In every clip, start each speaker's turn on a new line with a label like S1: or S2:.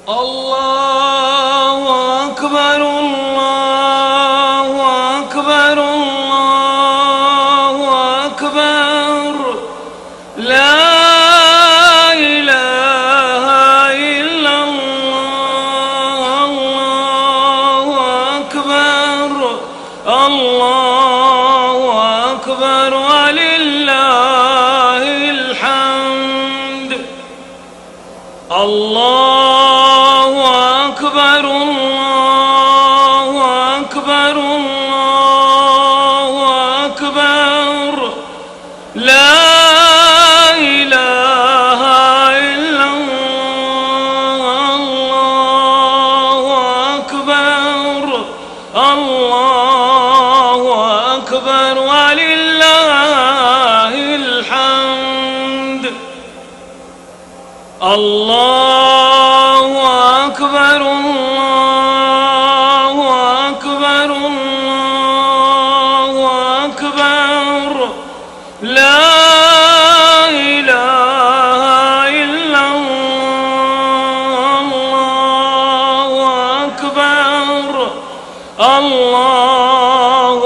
S1: الله أكبر الله أكبر الله أكبر لا إله إلا الله الله أكبر الله أكبر ولله الحمد الله أكبر الله أكبر الله أكبر لا إله إلا الله الله أكبر الله أكبر ولله الحمد الله أكبر الله أكبر الله أكبر لا إله إلا الله الله أكبر الله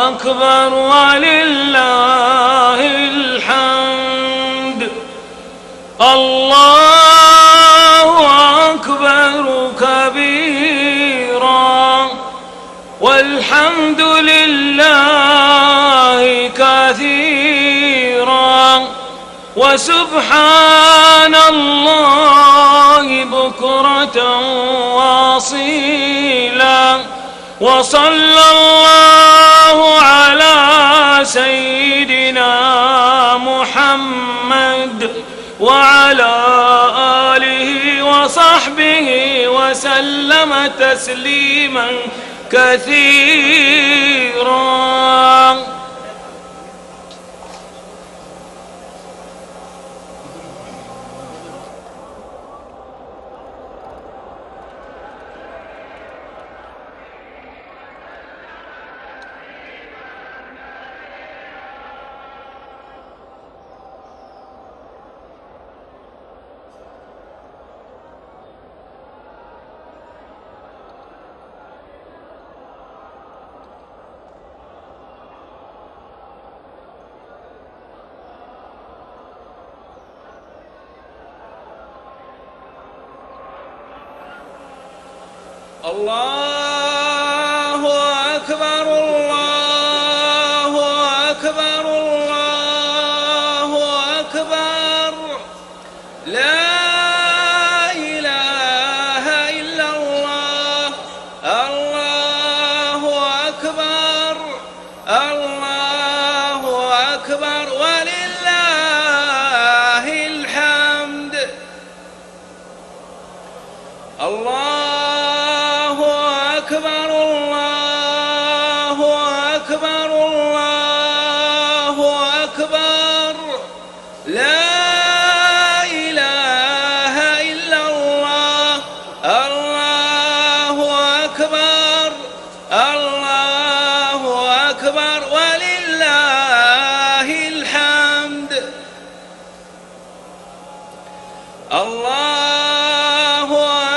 S1: أكبر ولله الحمد الله أكبر كبيرا والحمد لله كثيرا وسبحان الله بكرة واصيلا وصلى الله على سيدنا محمد وعلى آله وصحبه وسلم تسليما كثيرا. الله أكبر الله أكبر الله أكبر لا إله إلا الله الله أكبر الله أكبر ولله الحمد الله أكبر الله أكبر الله أكبر لا إله إلا الله الله أكبر الله أكبر ولله الحمد الله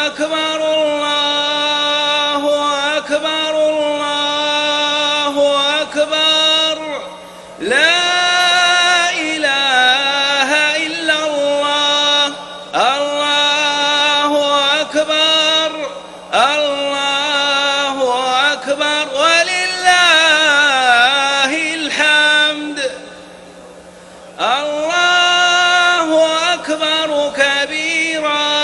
S1: أكبر الله أكبر الله أكبر لا إله إلا الله الله أكبر الله أكبر ولله الحمد الله أكبر كبيرا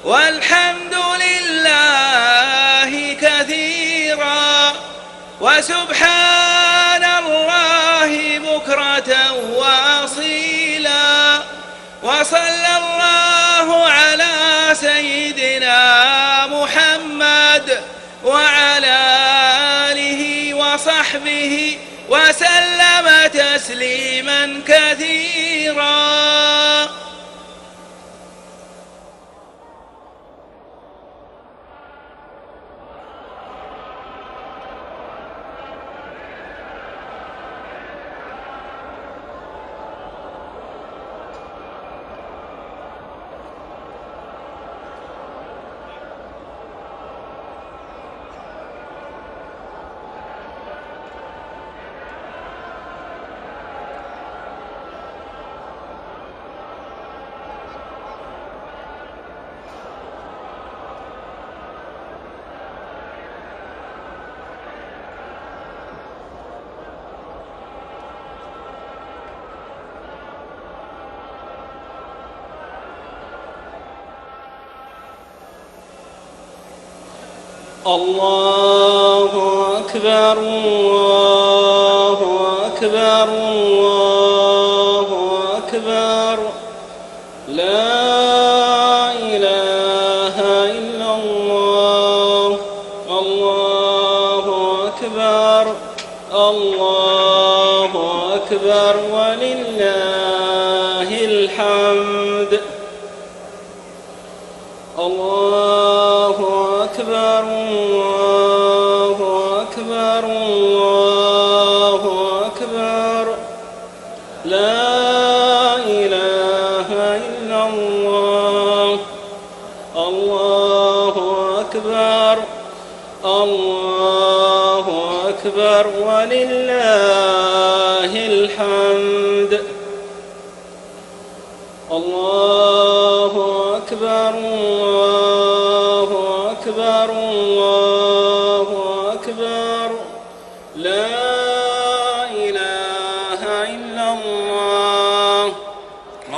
S1: والحمد لله كثيرا وسبحان الله بكرة وأصيلا وصلى الله على سيدنا محمد وعلى آله وصحبه وسلم تسليما كثيرا.
S2: الله أكبر الله أكبر الله أكبر لا إله إلا الله الله أكبر الله أكبر ولله الحمد الله أكبر الله أكبر الله أكبر لا إله إلا الله الله أكبر الله أكبر ولله الحمد الله أكبر الله أكبر الله أكبر لا إله إلا الله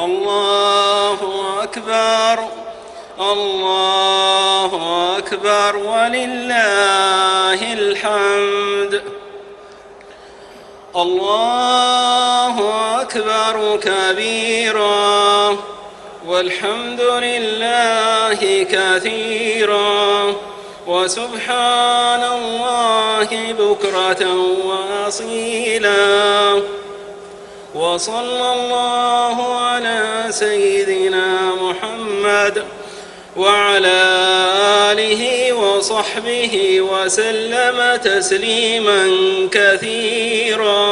S2: الله أكبر الله أكبر ولله الحمد الله أكبر كبيرا والحمد لله كثيرا وسبحان الله بكرة وأصيلا وصلى الله على سيدنا محمد وعلى آله وصحبه وسلم تسليما كثيرا.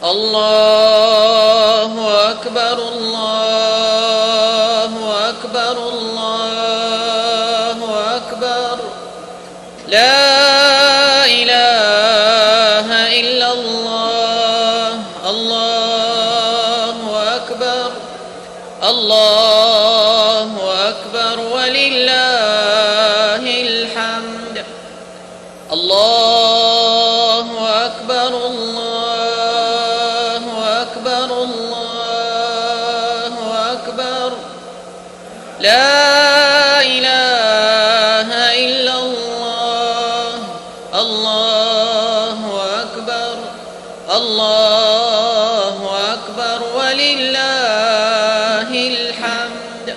S3: الله أكبر الله أكبر الله أكبر لا إله إلا الله الله أكبر الله أكبر ولله الحمد الله أكبر الله لا إله إلا الله الله أكبر الله أكبر ولله الحمد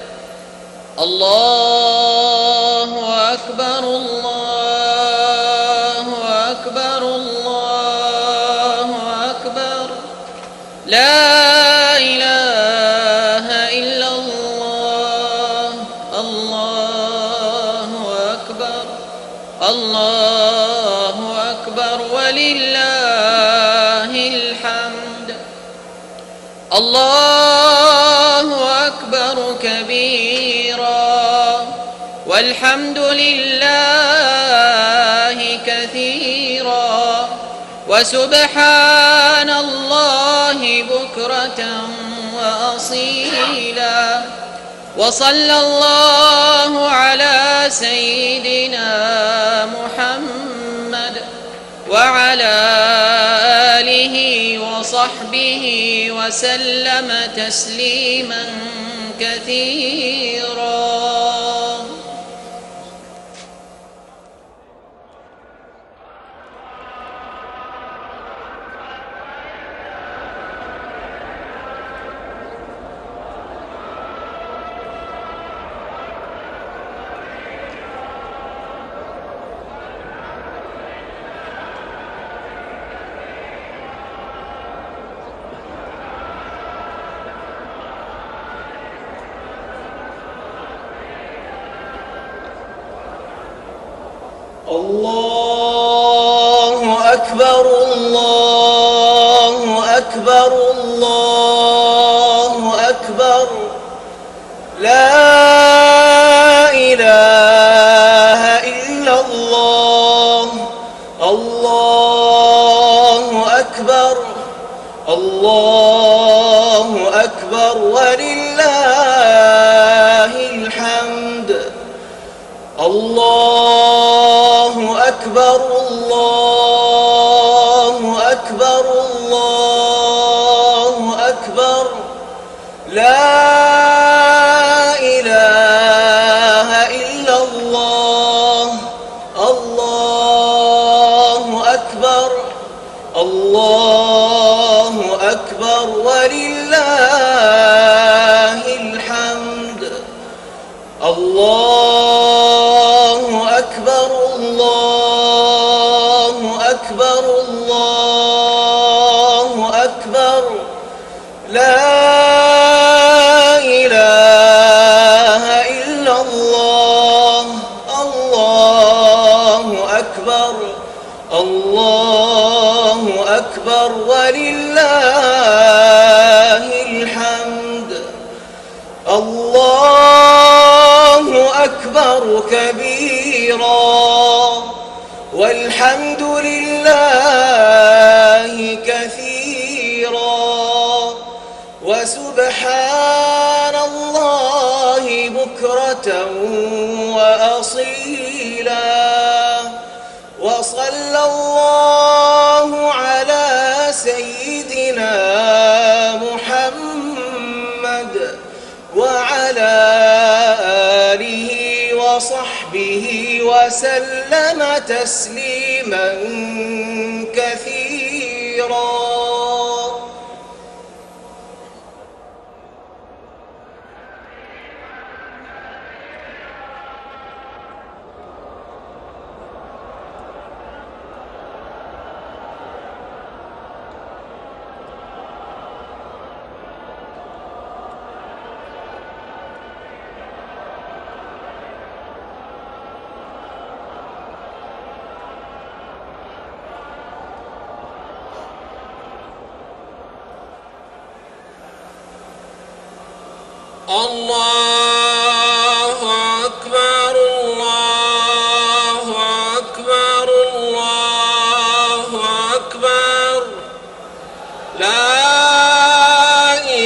S3: الله أكبر الله أكبر الله أكبر لا إله إلا الله الله أكبر الله أكبر ولله الحمد الله أكبر كبيرا والحمد لله كثيرا وسبحان الله بكرة وأصيلا وصلى الله على سيدنا محمد وعلى آله وصحبه وسلم تسليما كثيرا.
S2: الله أكبر الله أكبر الله الله أكبر ولله الحمد. الله أكبر الله أكبر الله أكبر. لا إله إلا الله. الله أكبر الله أكبر ولله الحمد. الله أكبر الله أكبر الله أكبر. لا إله إلا الله. الله أكبر الله أكبر ولله الحمد. الله أكبر كبيرا والحمد لله كثيرا وسبحان الله بكرة وأصيلا. وصلى الله على سيدنا محمد وعلى آله وصحبه وسلم تسليما كثيرا.
S4: الله أكبر الله أكبر الله أكبر. لا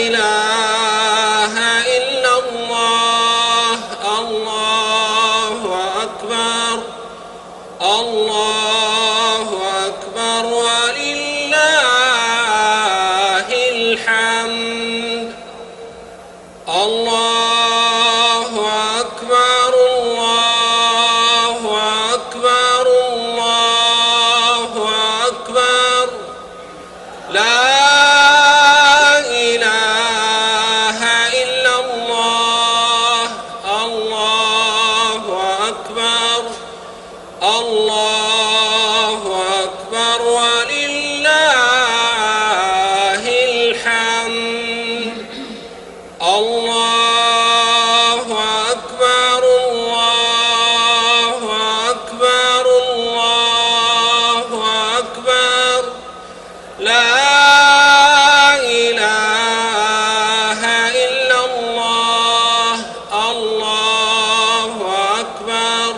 S4: إله إلا الله. الله أكبر الله أكبر ولله الحمد. الله أكبر الله أكبر الله أكبر. لا إله إلا الله. الله أكبر الله أكبر ولله الحمد. الله أكبر الله أكبر الله أكبر. لا إله إلا الله. الله أكبر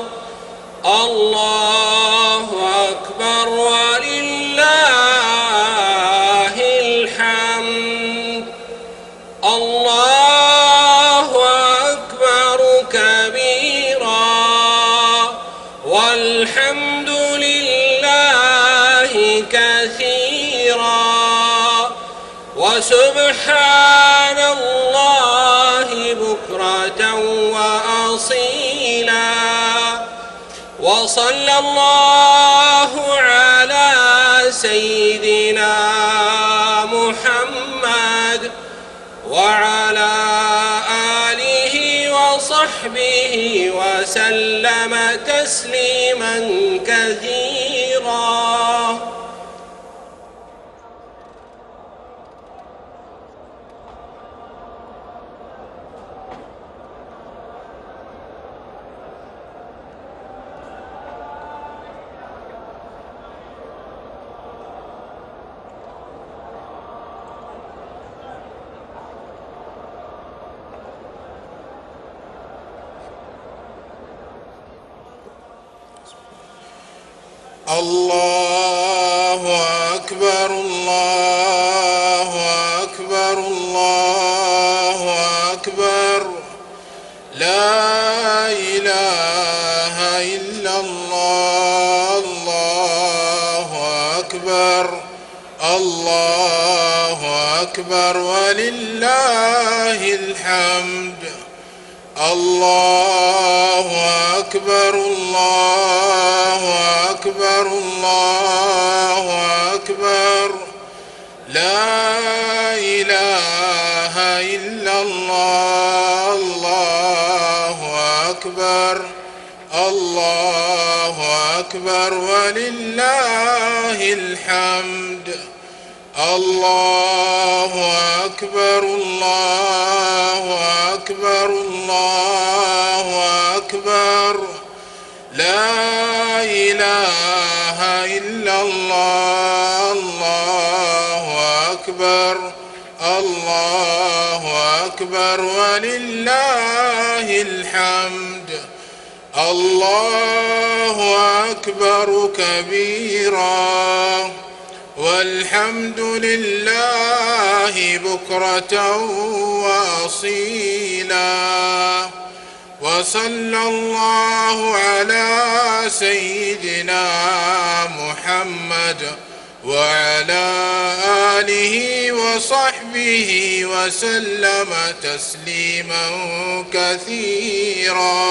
S4: الله أكبر ولله الحمد. الله أكبر كبيرا والحمد لله كثيرا وسبحان الله بكرة وأصيلا. وصلى الله على سيدنا محمد وعلى آله وصحبه وسلم تسليما كثيرا.
S5: الله أكبر الله إلا الله. الله أكبر الله أكبر ولله الحمد. الله أكبر الله أكبر الله أكبر. لا إله إلا الله. الله أكبر الله أكبر ولله الحمد. الله أكبر الله أكبر الله أكبر. لا إله إلا الله. الله أكبر الله أكبر ولله الحمد. الله أكبر كبيرا والحمد لله بكرة وأصيلا. وصلى الله على سيدنا محمد وعلى آله وصحبه وسلم تسليما كثيرا.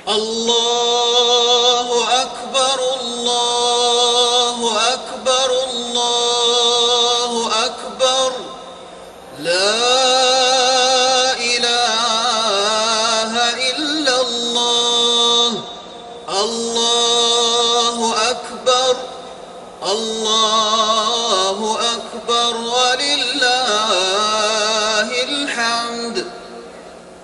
S2: الله أكبر الله أكبر الله أكبر. لا إله إلا الله. الله أكبر الله أكبر ولله الحمد.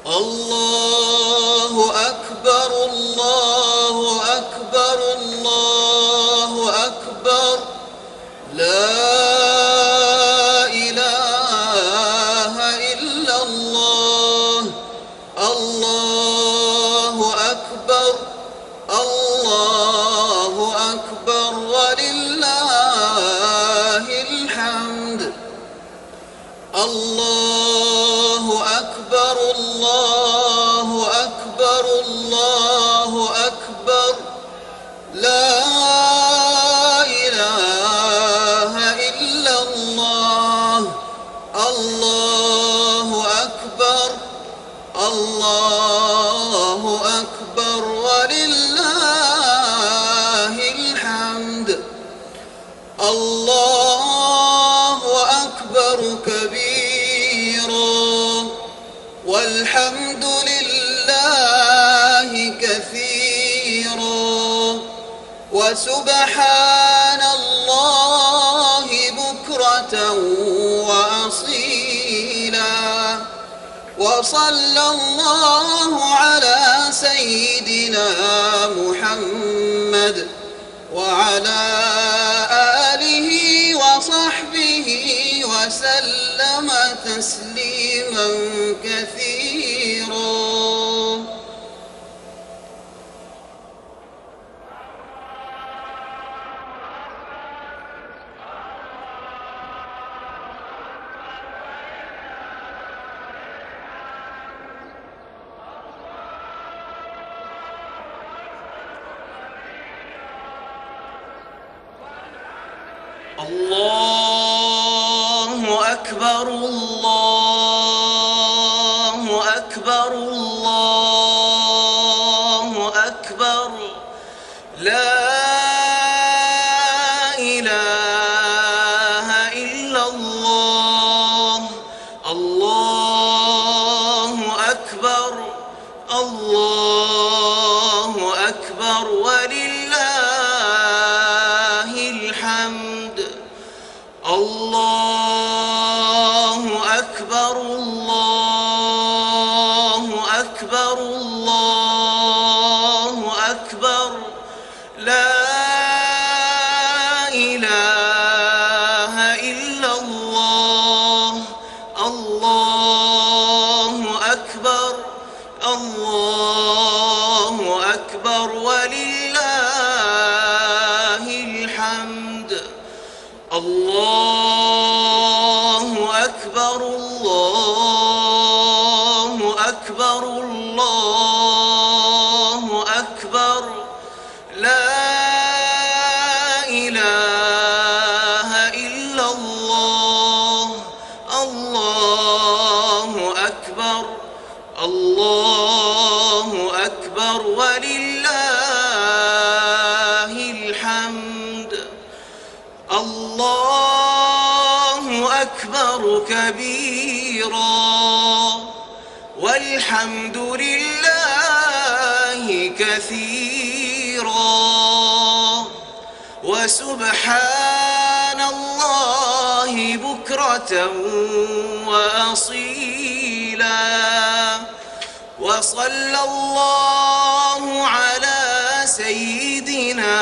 S2: الله أكبر الله أكبر الله أكبر. لا إله إلا الله. الله أكبر الله أكبر ولله الحمد. الله أكبر الله أكبر الله أكبر. لا إله إلا الله. الله أكبر الله أكبر ولله الحمد. الله أكبر كبيرا والحمد لله كثيرا وسبحان الله بكرة وأصيلا. وصلى الله على سيدنا محمد وعلى آله وصحبه وسلم تسليما كثيرا. الله أكبر الله أكبر الله أكبر. لا إله إلا الله. الله أكبر الله أكبر ولله الحمد. الله أكبر الله أكبر الله أكبر. لا إله الله أكبر الله أكبر الله أكبر لا إله إلا الله الله أكبر الله أكبر ولله الحمد الله أكبر كبيرا والحمد لله كثيرا وسبحان الله بكرة وأصيلا وصلى الله على سيدنا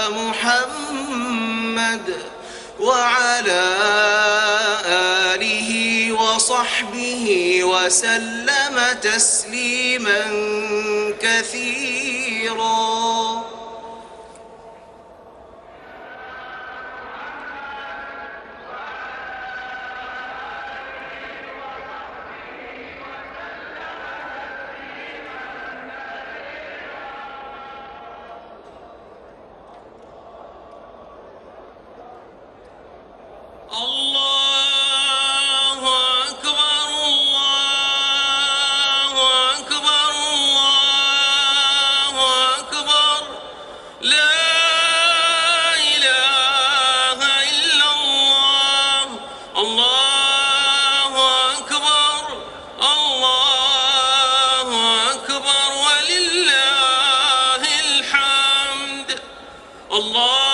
S2: محمد وعلى آله وصحبه وسلم تسليما كثيرا.
S4: الله أكبر الله أكبر الله أكبر لا إله إلا الله الله أكبر الله أكبر ولله الحمد الله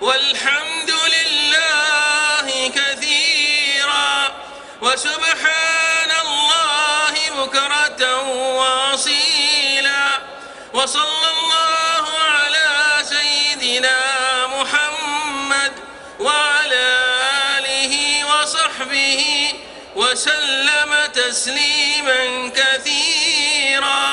S4: والحمد لله كثيرا وسبحان الله بكرة وأصيلا وصلى الله على سيدنا محمد وعلى آله وصحبه وسلم تسليما كثيرا.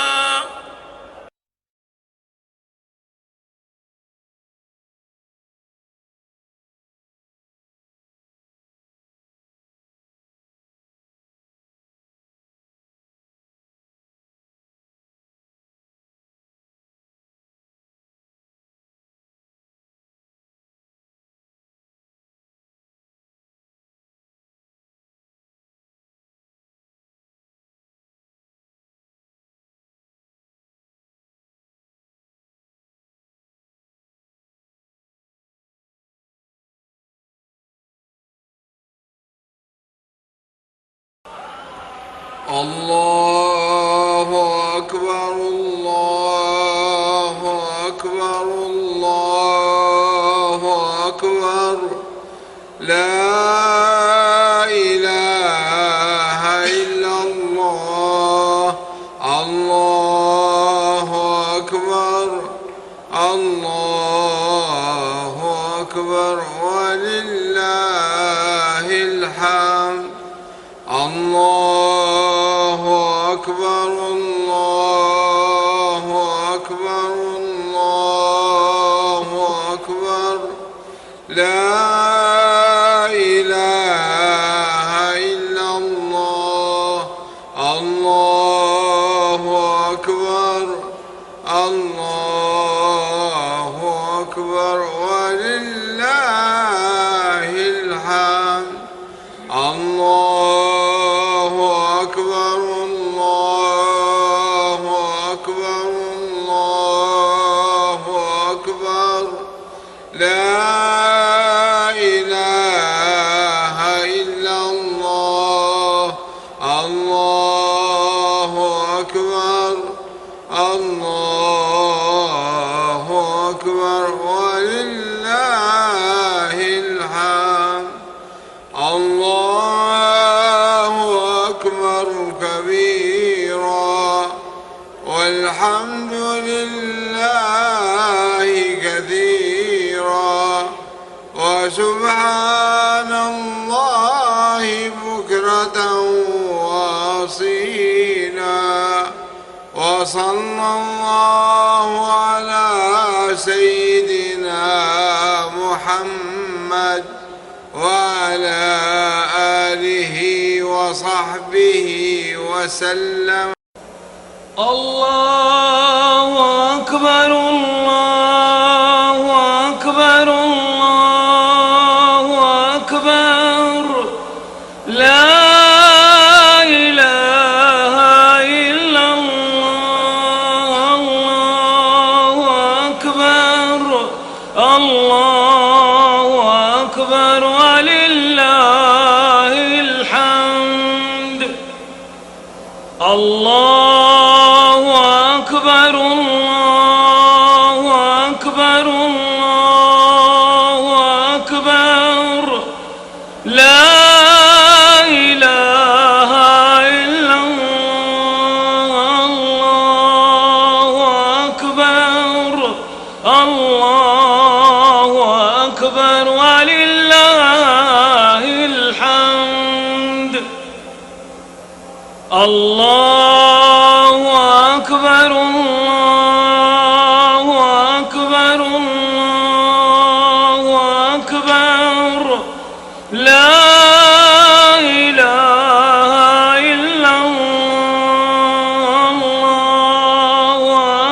S5: الله أكبر الله أكبر الله أكبر لا إله إلا الله الله أكبر الله أكبر ولله الحمد الله أكبر الله أكبر الله أكبر لا إله إلا الله الله أكبر الله أكبر ولله الحمد الله أكبر الله أكبر الله أكبر لا إله إلا الله الله أكبر الله أكبر ولله الحمد الله أكبر كبيرا والحمد لله كثيرا وسبحان الله بكرة وأصيلا وصلى الله على سيدنا محمد وعلى آله وصحبه وسلم.
S1: الله أكبر الله أكبر الله أكبر لا إله إلا الله الله أكبر الله أكبر ولله الحمد. الله أكبر الله أكبر الله أكبر لا إله إلا الله الله أكبر الله أكبر ولله الحمد. الله أكبر الله أكبر الله أكبر لا إله إلا الله الله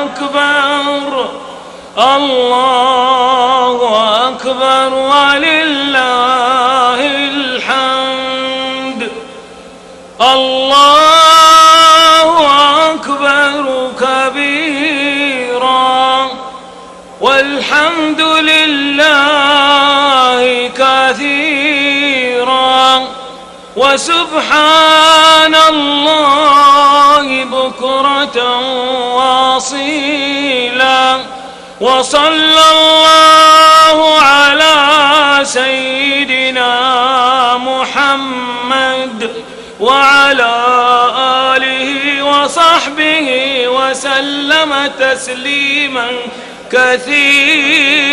S1: أكبر الله أكبر ولله الحمد. الله أكبر كبيرا والحمد لله كثيرا وسبحان الله بكرة وأصيلا وصلى الله على سيدنا محمد وعلى آله وصحبه وسلم تسليما كثيرا.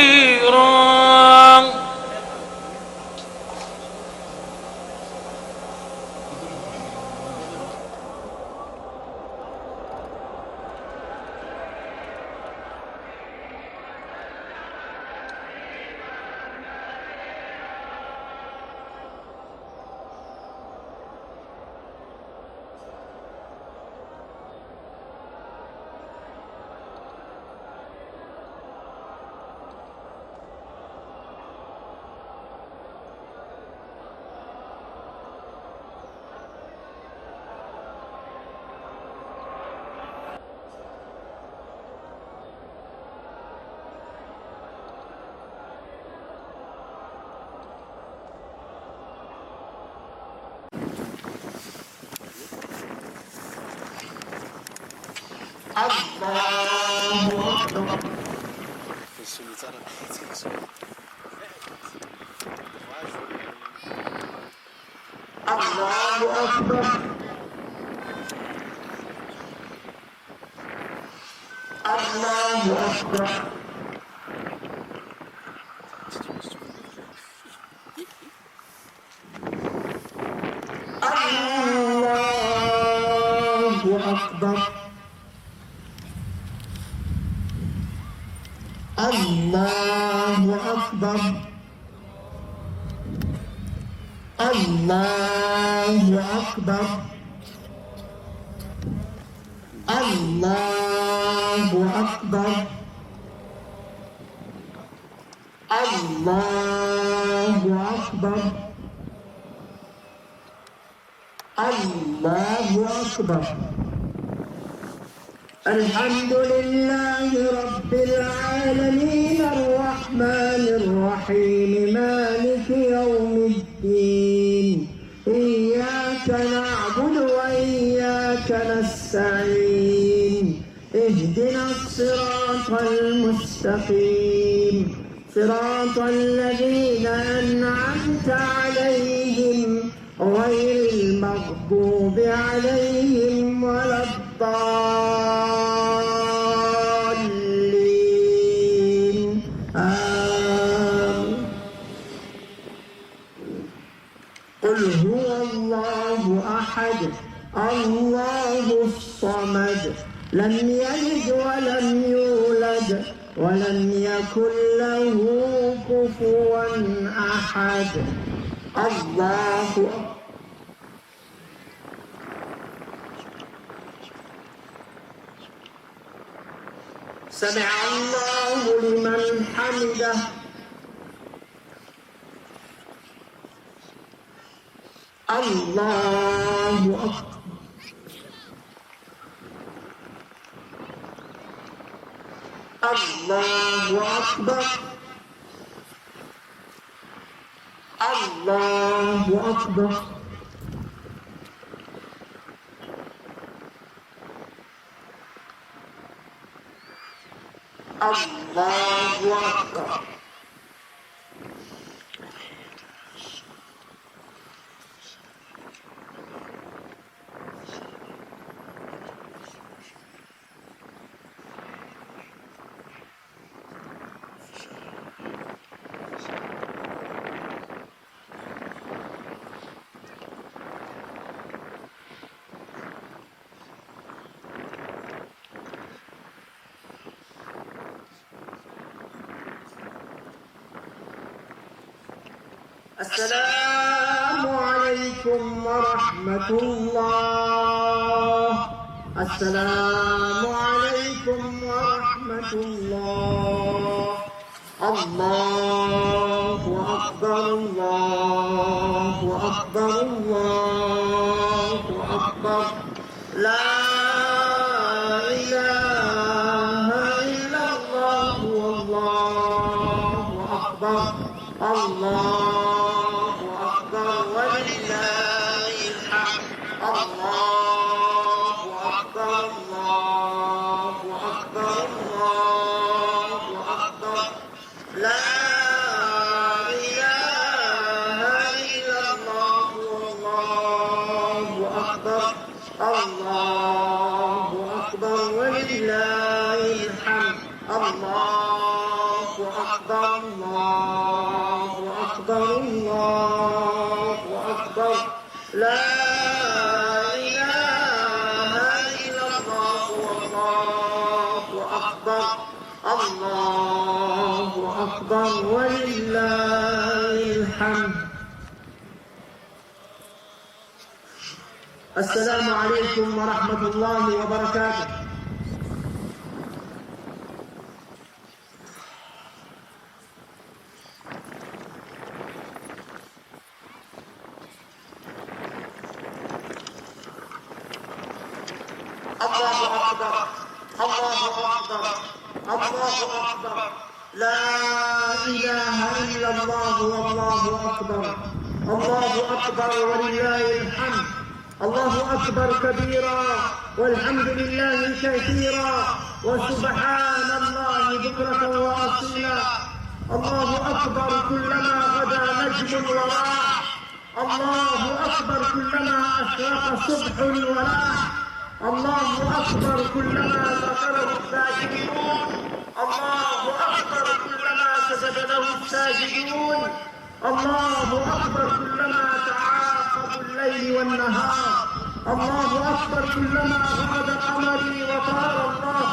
S6: الحمد لله الرحيم مالك يوم الدين إياك نعبد وإياك نستعين اهدنا الصراط المستقيم صراط الذين أنعمت عليهم غير المغضوب عليهم ولا الضالين آمين. قل هو الله أحد الله الصمد لم يلد ولم يولد ولم يكن له كفوا أحد. الله سمع الله لمن حمده. الله أكبر. الله أكبر. الله أكبر. الله أكبر. السلام عليكم ورحمة الله. السلام عليكم ورحمة الله. الله أكبر. الله أكبر. الله أكبر. لا إله إلا الله والله أكبر. الله أكبر ولله الحمد. الله أكبر. الله أكبر. الله أكبر. لا إله إلا الله والله أكبر. الله أكبر ولله الحمد. الله أكبر. الله أكبر. الله أكبر. لا إله إلا الله والله أكبر. الله أكبر ولله الحمد. السلام عليكم ورحمة الله وبركاته. الله أكبر. الله أكبر. الله أكبر. لا إله إلا الله والله أكبر. الله أكبر ولله الحمد. الله أكبر كبيرا والحمد لله كثيرا وسبحان الله بكرة وأصيلا. الله أكبر كلما غدا نجم وراح. الله أكبر كلما أشرق صبح ولاح. الله أكبر كلما ذكره الذاكرون. الله أكبر كلما سجد له الساجدون. الله أكبر كلما تعاقب الليل والنهار. الله أكبر كلما غاب قمري وطار الله.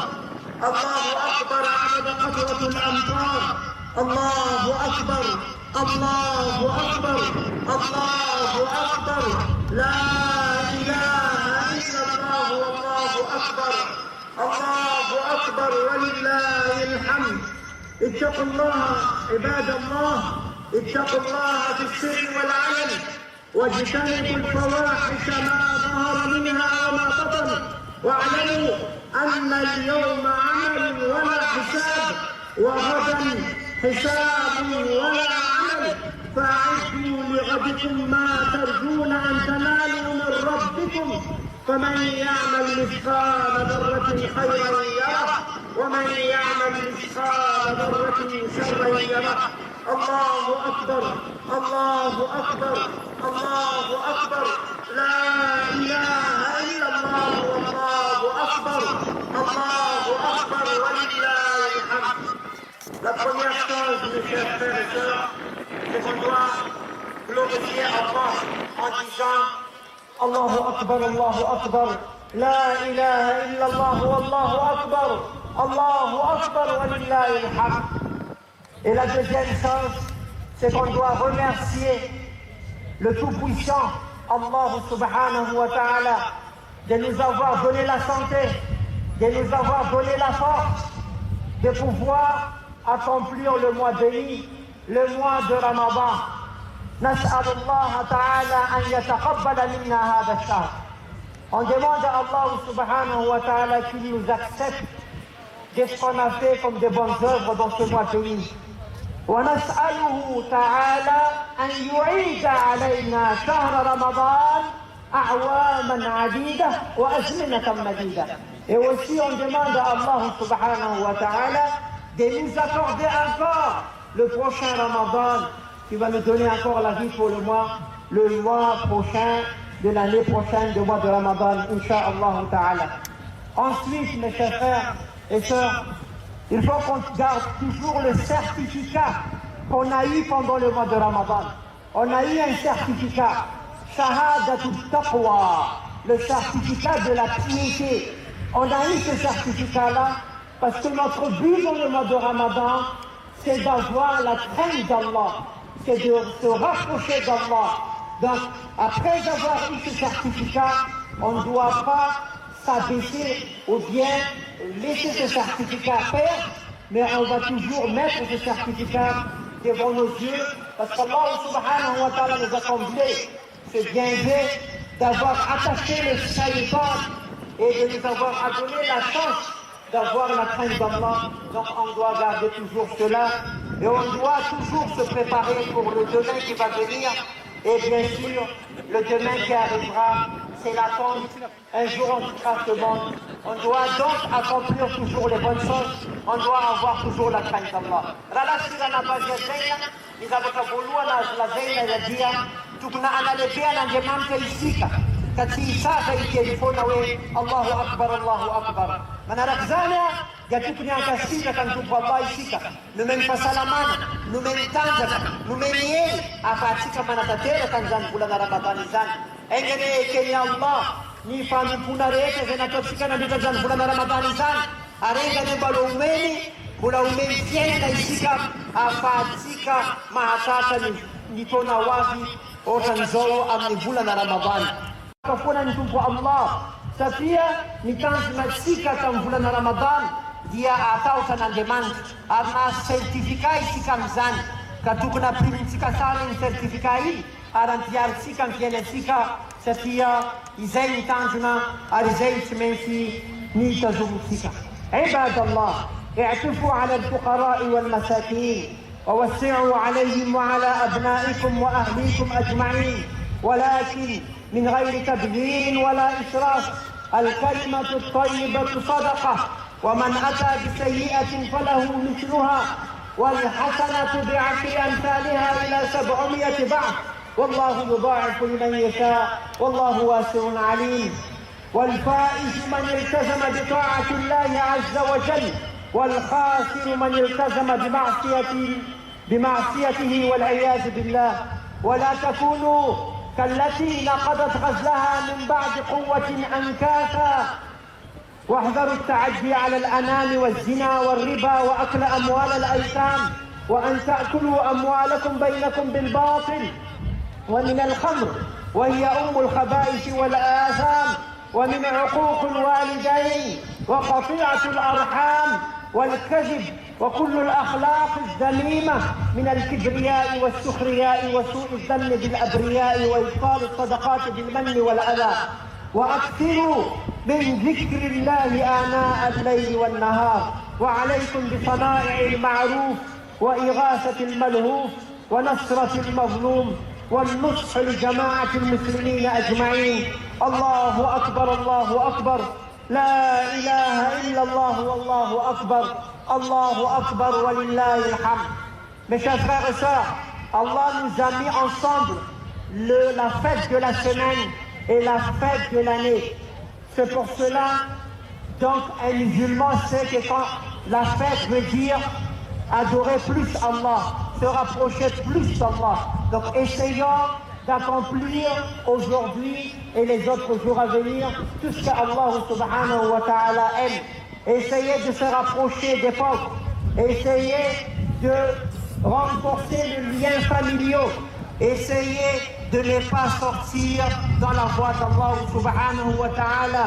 S6: الله أكبر عدد قطرة الأمطار. الله أكبر. الله أكبر. الله أكبر. لا إله إلا الله والله أكبر. الله أكبر ولله الحمد. اتقوا الله عباد الله. اتقوا الله في السر والعلن واجتنبوا الفواحش ما ظهر منها وما بطن واعلموا أن اليوم عمل ولا حساب وغدا حساب ولا عمل فأعدوا لغدكم ما ترجون أن تنالوا من ربكم فمن يعمل مثقال ذرة خيرا يره ومن يعمل مثقال ذرة شرا يره. الله أكبر الله أكبر الله أكبر لا إله إلا الله والله أكبر الله أكبر ولله الحمد. La première chose, mes chers frères et sœurs, c'est qu'on doit glorifier Allah en disant Allahu Akbar, Allahu Akbar, La ilaha illallah, Wallahu Akbar, Allahu Akbar, walillahi alhamd. Et la deuxième chose, c'est qu'on doit remercier le Tout-Puissant, Allah subhanahu wa ta'ala, de nous avoir donné la santé, de nous avoir donné la force, de pouvoir accomplir le mois béni, le mois de Ramadan. نسأل الله تعالى أن يتقبل منا هذا الشهر. On demande à Allah subhanahu wa ta'ala qu'il nous accepte de ce qu'on a fait comme de bonnes œuvres dans ce mois béni. ونسأله تعالى أن يعيد علينا شهر رمضان أعواما عديدة وأزمنة مديدة. Et aussi on demande à Allah subhanahu wa ta'ala de nous accorder encore le prochain Ramadan qui va nous donner encore la vie pour le mois prochain de l'année prochaine, le mois de Ramadan, Inch'Allah ta'ala. Ensuite, mes chers frères et sœurs, il faut qu'on garde toujours le certificat qu'on a eu pendant le mois de Ramadan. On a eu un certificat, Shahadatul Taqwa, le certificat de la piété. On a eu ce certificat-là parce que notre but dans le mois de Ramadan, c'est d'avoir la crainte d'Allah, c'est de se rapprocher d'Allah. Donc, après avoir eu ce certificat, on ne doit pas s'abaisser ou bien laisser ce certificat faire, mais on va toujours mettre ce certificat devant nos yeux, parce qu'Allah subhanahu wa ta'ala nous a comblé ce bienfait d'avoir attaché le shaytan et de nous avoir donné la chance d'avoir la crainte d'Allah. Donc on doit garder toujours cela et on doit toujours se préparer pour le demain qui va venir. Et bien sûr, le demain qui arrivera, c'est l'attente. Un jour on quittera ce monde. On doit donc accomplir toujours les bonnes choses. On doit avoir toujours la crainte d'Allah. Ralasira na bagia zaina, nizabakabulua na zaina ya dia, tukuna analepea na njemamte isika. Kati sasa ikielifona we, Allahu Akbar, Allahu Akbar. Manarakzana, gatukuni akasika kantupa Allah isika. Numen pasalamana, numen tanzaka, numen yeli, afatika manatatera tanzan bulan Ramadhan zan. Engene Kenya Allah, ni fami puna rete zinatotsika na bitazan bulan Ramadhan zan. Arenga ni balo umeni, bula umeni tiene na isika, afatika mahatata ni tona wazi, otanzoro amni bulan Ramadhan. Kafuna nitumpo Allah safia nitanzimatsika tamvulana Ramadan dia atao tanandemanta ary na certificat isika amizany ka tokony ampiritsika tsara ny certificat iny ary antiaritsika ny fiainatsika satria izay nitanjona ary izay tsy maintsy nitazomotsika. Ibadallah, اعتفوا على الفقراء والمساكين ووسعوا عليهم وعلى أبنائكم وأهليكم أجمعين ولكن من غير تبذير ولا إسراف. الكلمة الطيبة صدقة ومن أتى بسيئة فله مثلها والحسنة بعشر أمثالها إلى 700 ضعف والله يضاعف لمن يشاء والله واسع عليم. والفائز من التزم بطاعة الله عز وجل والخاسر من التزم بمعصيته والعياذ بالله. ولا تكونوا كالتي نقضت غزلها من بعد قوة أنكاثا واحذروا التعدي على الأنام والزنا والربا وأكل أموال الأيتام وأن تأكلوا أموالكم بينكم بالباطل ومن الخمر وهي أم الخبائث والآثام ومن عقوق الوالدين وقطيعة الأرحام والكذب وكل الأخلاق الذميمة من الكبرياء والسخرياء وسوء الظن بالأبرياء وإبطال الصدقات بالمن والأذى. وأكثروا من ذكر الله آناء الليل والنهار وعليكم بصنائع المعروف وإغاثة الملهوف ونصرة المظلوم والنصح لجماعة المسلمين أجمعين. الله أكبر الله أكبر، لا إله إلا الله والله أكبر، الله أكبر ولله الحمد. Mes chers frères et sœurs, Allah nous a mis ensemble la fête de la semaine et la fête de l'année. C'est pour cela, donc, un musulman sait que quand la fête veut dire adorer plus Allah, se rapprocher plus d'Allah. Donc essayons d'accomplir aujourd'hui et les autres jours à venir tout ce que Allah subhanahu wa ta'ala aime. Essayez de se rapprocher des pauvres. Essayez de renforcer les liens familiaux. Essayez de ne pas sortir dans la voie d'Allah subhanahu wa ta'ala.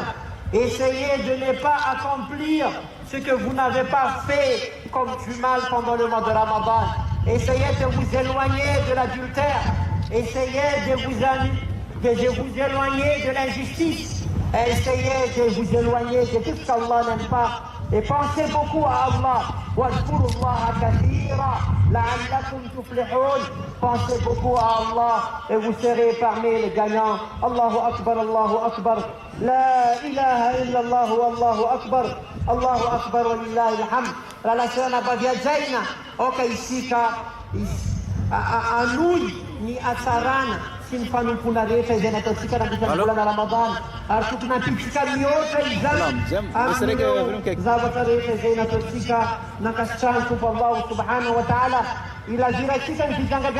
S6: Essayez de ne pas accomplir ce que vous n'avez pas fait comme du mal pendant le mois de Ramadan. Essayez de vous éloigner de l'adultère. Essayez de vous éloigner de l'injustice. Essayez de vous éloigner de tout ce qu'Allah n'aime pas. Et pensez beaucoup à Allah. واذكروا الله كثيرا لعلكم تفلحون. Pensez beaucoup à Allah et vous serez parmi les gagnants. Allahu Akbar, Allahu Akbar. La ilaha illallah wallahu Akbar. Allahu Akbar wa lillahi alhamd. Relazione baviaggiaina okaisika a lui ni asarana sinfanu punareta zinatosika na kutambula na Ramadan. Artukuna pitika miota izana zabatareta zinatosika na kashanku kwa Allah subhanahu wa ta'ala. Ilazira sika nizanga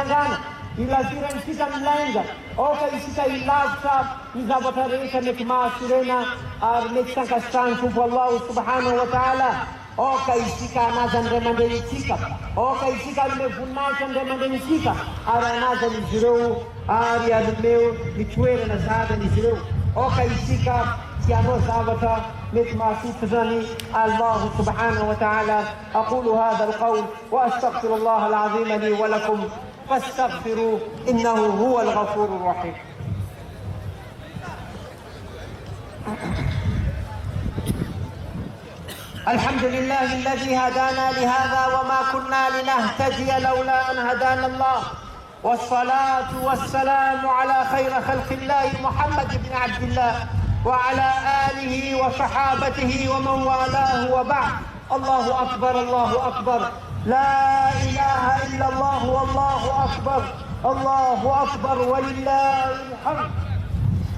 S6: ilazira sika mlenga okaisika ilafta nizabatareta nekma surena armekta kashanku kwa Allah subhanahu wa ta'ala. okaisika anaza ndremandenisika okaisika limevunacha ndremandenisika aranaza nizireu ari alumeu mitwere na zada nizireu okaisika kiano zabata متماسكني الله سبحانه وتعالى. أقول هذا القول وأستغفر الله العظيم لي ولكم فاستغفروا إنه هو الغفور الرحيم. الحمد لله الذي هدانا لهذا وما كنا لنهتدي لولا أن هدانا الله، والصلاة والسلام على خير خلق الله محمد بن عبد الله وعلى آله وصحابته ومن والاه وبعد. الله أكبر الله أكبر، لا إله إلا الله والله أكبر، الله أكبر ولله الحمد.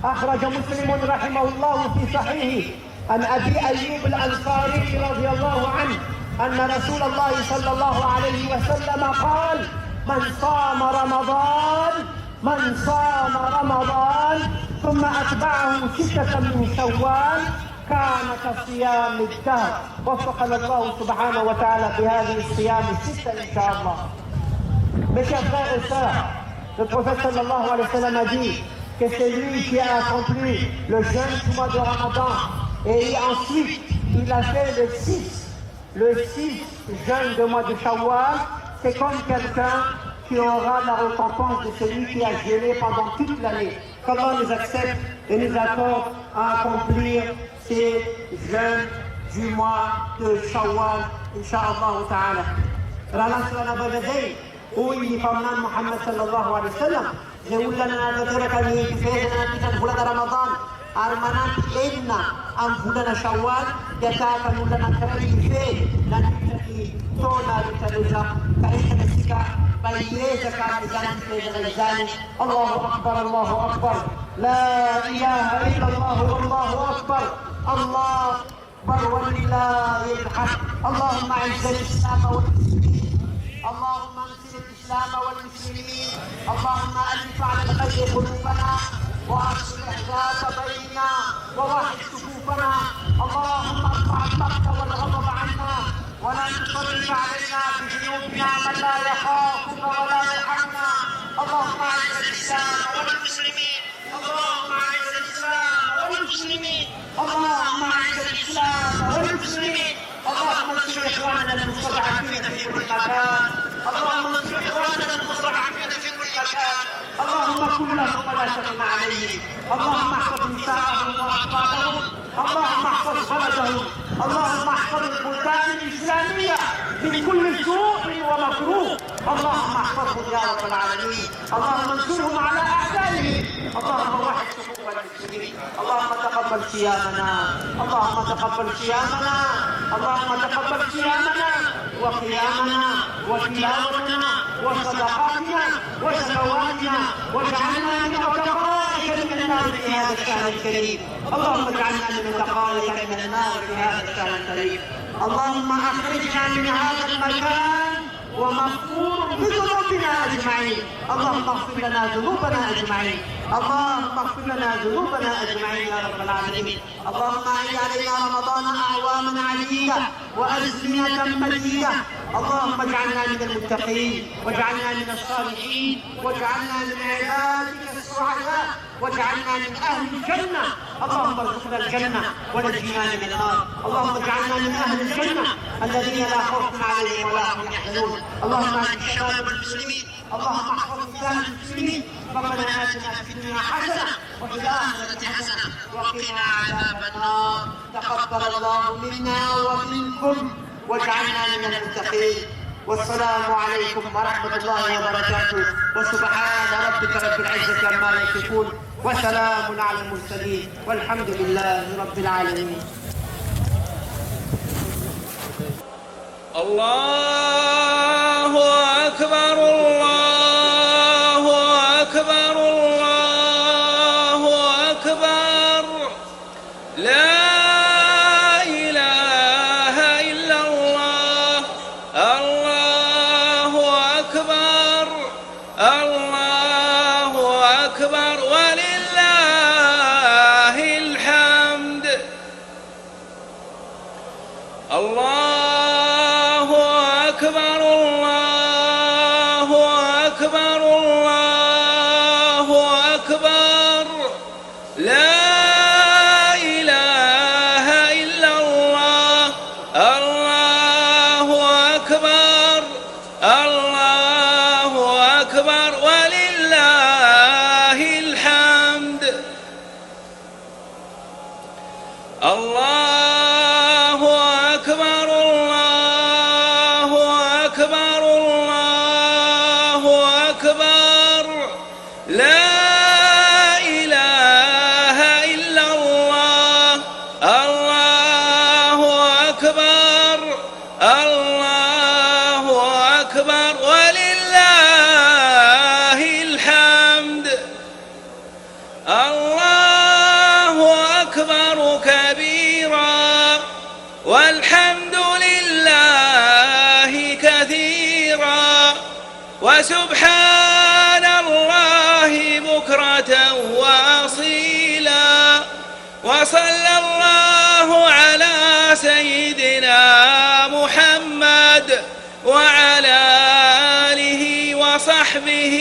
S6: أخرج مسلم رحمه الله في صحيحه عن أبي أيوب الأنصاري رضي الله عنه أن رسول الله صلى الله عليه وسلم قال: من صام رمضان ثم أتبعه 6 من شوال كان كصيام الدهر. وفقنا الله سبحانه وتعالى في هذه الصيام 6 إن شاء الله. Mes chers frères et sœurs, le prophète sallallahu alayhi wa sallam a dit que c'est lui qui a accompli le jeûne du mois de Ramadan et ensuite il a fait le 6 jeûne du mois de Shawwal. C'est comme quelqu'un qui aura la récompense de celui qui a jeûné pendant toute l'année. Qu'Allah nous accepte et nous accorde à accomplir ces jeûnes du mois de Shawwal, Inch'Allah ta'ala. Relazione Bagadei, où il parle Muhammad sallallahu alayhi wa sallam, يقول لنا ذكرك لي كفاية أن فلان رمضان أرمنا إن أم فلان شوال يتاكل لنا كفاية لنكفي تونا لتلوزا كأيك نسيكا بيّيزا كان لزانا كفاية. الله أكبر الله أكبر، لا إله إلا الله والله أكبر، الله أكبر ولله الحمد. اللهم أعز الإسلام والمسلمين، اللهم انصر الإسلام والمسلمين، اللهم ألف على الخير قلوبنا وأصلح ذات بيننا ووحد صفوفنا، اللهم ارفع البغض والغضب عنا ولا تسلط علينا بذنوبنا من لا يخافك ولا يرحمنا. اللهم أعز الإسلام والمسلمين، اللهم أعز الإسلام والمسلمين، اللهم أعز الإسلام والمسلمين، اللهم انصر إخواننا المستضعفين في كل مكان، اللهم انصر إخواننا المستضعفين في كل مكان، اللهم كن لهم ولا تكن عليهم، اللهم احفظ نساءهم وأطفالهم، اللهم احفظ بلدهم، اللهم احفظ البلدان الإسلامية من كل سوء ومكروه. مكروه. اللهم احفظهم يا رب العالمين. اللهم انصرهم على اعدائهم. اللهم وحد صفوف المسلمين. اللهم تقبل صيامنا. اللهم تقبل صيامنا. اللهم تقبل صيامنا وقيامنا وتلاوتنا وصدقاتنا وزكواتنا، واجعلنا من عتقائك من النار في هذا الشهر الكريم. اللهم اجعلنا من عتقائك من النار في هذا الشهر الكريم. اللهم اخرجنا من هذا المكان ومغفور بذنوبنا اجمعين. اللهم اغفر لنا ذنوبنا اجمعين. اللهم اغفر لنا ذنوبنا اجمعين يا رب العالمين. اللهم اعد علينا رمضان اعواما عديده وازمنه مديده. اللهم اجعلنا من المتقين، واجعلنا من الصالحين، واجعلنا من عبادك السعداء، واجعلنا من اهل الجنه. اللهم ارزقنا الجنه ونجينا من النار. اللهم اجعلنا من اهل الجنه الذين لا خوف عليهم ولا هم يحزنون. اللهم اهد شباب المسلمين. اللهم احفظ نساء المسلمين. ربنا اتنا في الدنيا حسنه وفي الاخره حسنه وقنا عذاب النار. تقبل الله منا ومنكم واجعلنا من المتقين. والسلام عليكم ورحمة الله وبركاته. وسبحان ربك رب العزة عما يصفون وسلام على المرسلين والحمد لله رب العالمين.
S1: الله أكبر الله أكبر الله أكبر. لا إله إلا الله. الله أكبر الله أكبر ولله الحمد. الله أكبر الله أكبر الله أكبر. لا إله إلا الله. الله أكبر الله أكبر ولله الحمد. الله أكبر الله أكبر الله أكبر. لا إله إلا الله. الله أكبر الله أكبر ولله الحمد. الله أكبر كبيرا والحمد لله كثيرا وسبحان الله بكرة وأصيلا. وصلى الله على سيدنا محمد وعلى آله وصحبه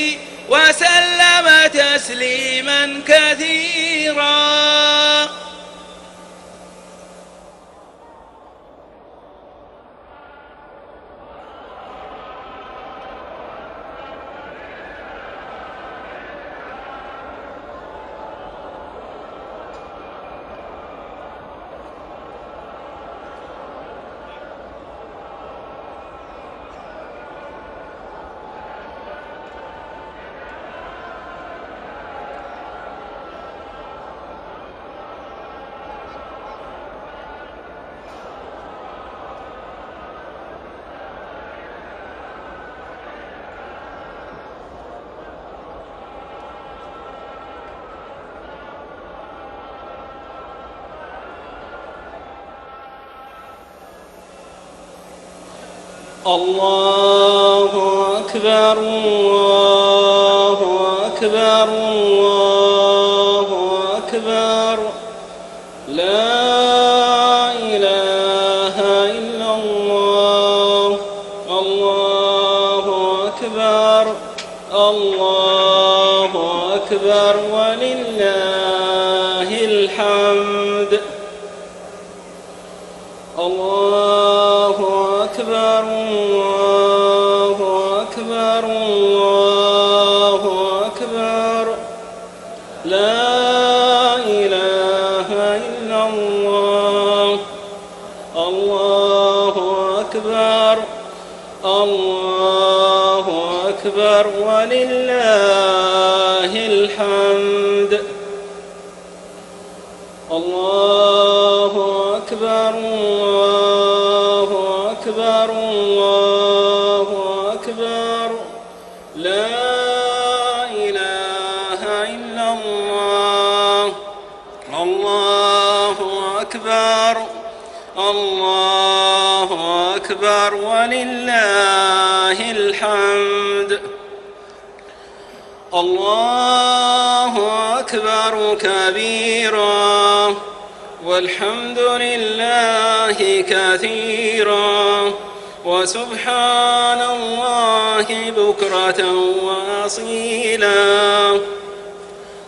S1: وسلم تسليما كثيرا. الله أكبر الله أكبر الله أكبر. لا إله إلا الله. الله أكبر الله أكبر ولله الحمد. الله أكبر الله أكبر الله أكبر. لا إله إلا الله. الله أكبر الله أكبر ولله الحمد. الله أكبر الله أكبر الله أكبر. لا إله إلا الله. الله أكبر الله أكبر ولله الحمد. الله أكبر كبيرا والحمد لله كثيرا وسبحان الله بكرة وأصيلا.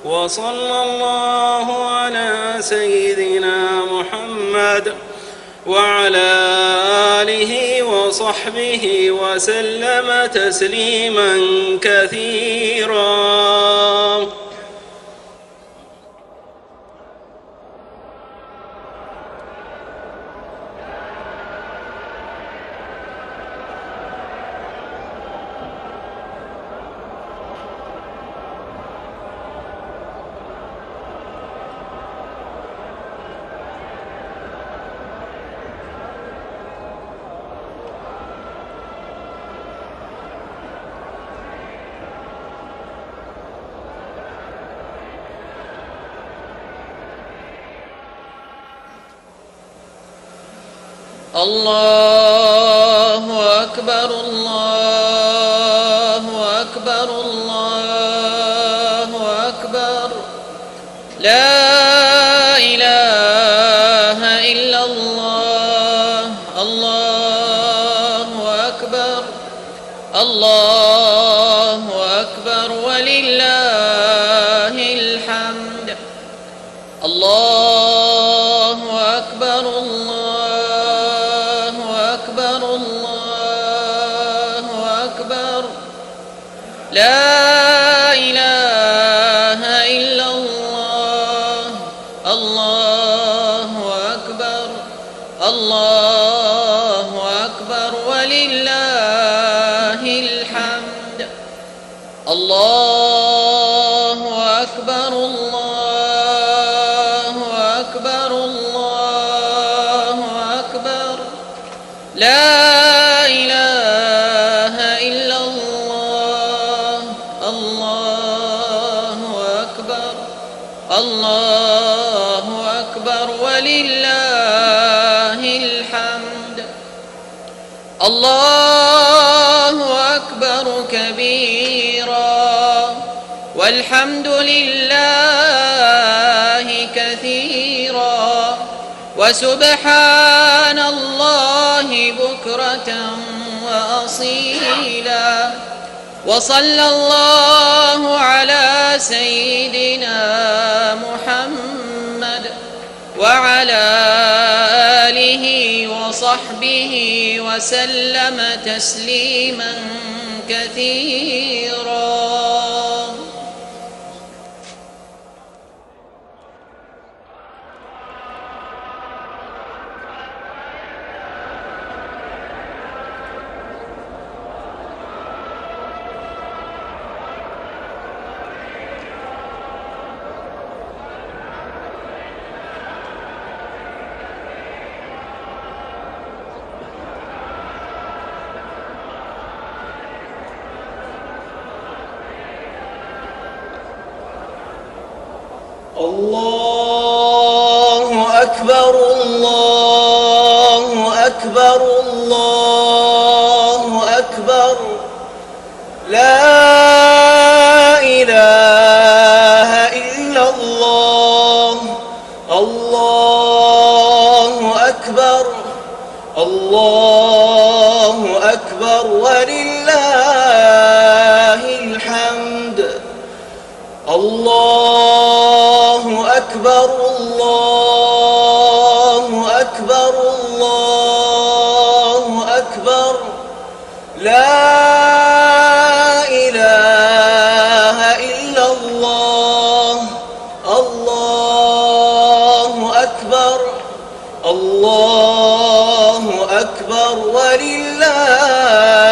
S1: وصلى الله على سيدنا محمد وعلى آله وصحبه وسلم تسليما كثيرا.
S3: الله أكبر الله أكبر الله أكبر. لا إله إلا الله. الله أكبر الله أكبر ولله الحمد. الله أكبر الله لا إله إلا الله. الله أكبر الله أكبر ولله الحمد. الله أكبر الله أكبر الله أكبر. لا إله إلا الله. الله أكبر الله أكبر ولله الحمد. الله أكبر كبيرا والحمد لله كثيرا وسبحان الله بكرة وأصيلا. وصلى الله على سيدنا محمد وعلى آله وصحبه وسلم تسليما كثيرا.
S2: الله أكبر الله أكبر الله أكبر. لا إله إلا الله. الله أكبر الله أكبر ولله الحمد. الله أكبر الله أكبر الله أكبر. لا إله إلا الله. الله أكبر الله أكبر ولله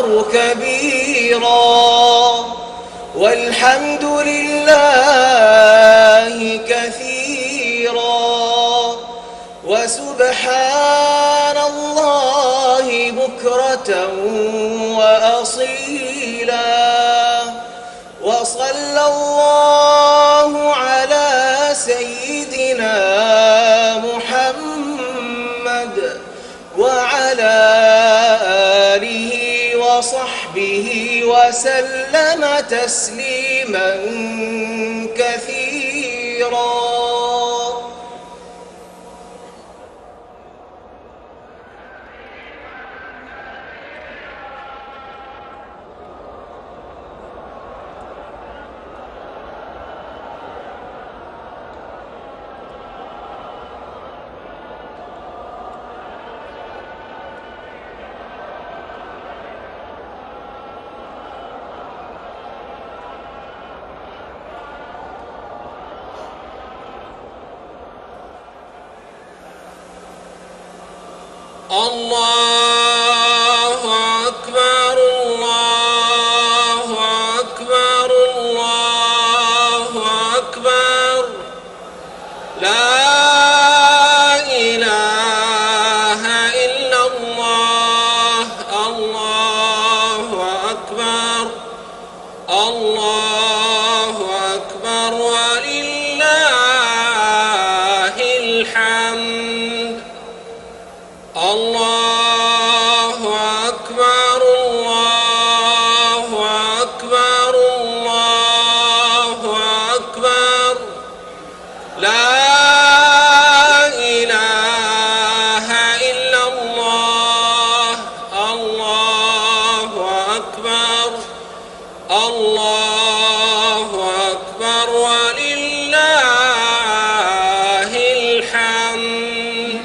S2: أكبر كبيرا والحمد لله كثيرا وسبحان الله بكرة وأصيلا وصلى الله على سيدنا محمد وعلى آله وصحبه وسلم تسليما كثيرا.
S4: الله أكبر الله أكبر الله أكبر لا إله إلا الله الله أكبر الله أكبر ولله الحمد. الله أكبر الله أكبر الله أكبر لا إله إلا الله الله أكبر الله أكبر ولله الحمد.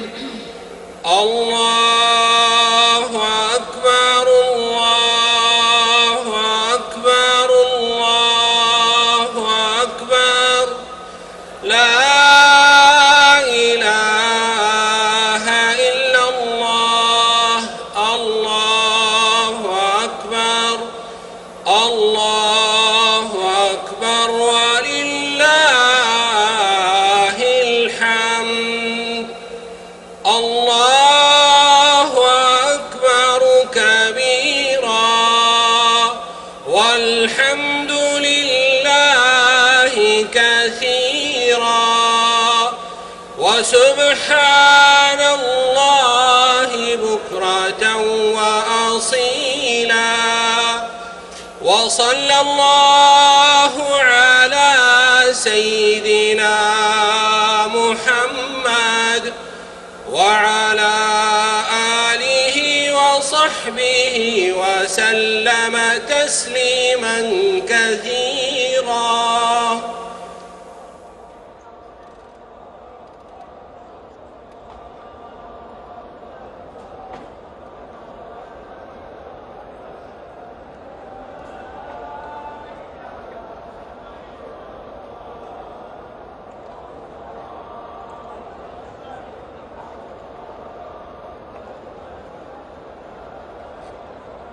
S4: الله أكبر الله أكبر الله أكبر لا إله إلا الله الله أكبر الله أكبر ولله الحمد. الله أكبر كبيرا والحمد لله كثيرا وسبحان الله بكرة وأصيلا وصلى الله على سيدنا محمد وعلى آله وصحبه وسلم تسليما كثيرا.